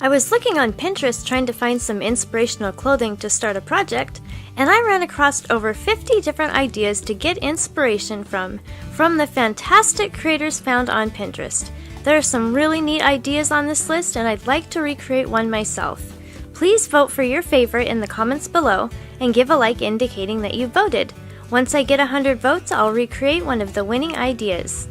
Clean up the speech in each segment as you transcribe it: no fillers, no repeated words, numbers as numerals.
I was looking on Pinterest trying to find some inspirational clothing to start a project, and I ran across over 50 different ideas to get inspiration from the fantastic creators found on Pinterest. There are some really neat ideas on this list, and I'd like to recreate one myself. Please vote for your favorite in the comments below and give a like indicating that you voted. Once I get 100 votes, I'll recreate one of the winning ideas.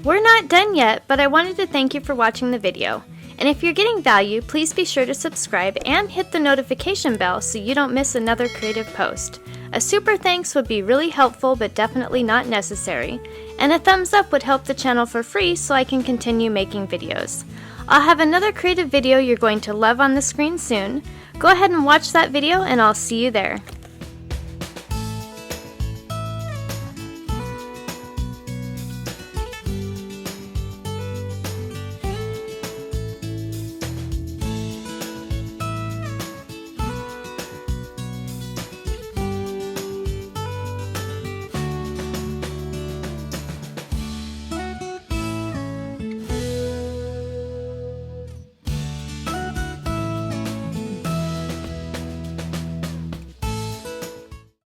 We're not done yet, but I wanted to thank you for watching the video. And if you're getting value, please be sure to subscribe and hit the notification bell so you don't miss another creative post. A super thanks would be really helpful but definitely not necessary. And a thumbs up would help the channel for free so I can continue making videos. I'll have another creative video you're going to love on the screen soon. Go ahead and watch that video and I'll see you there.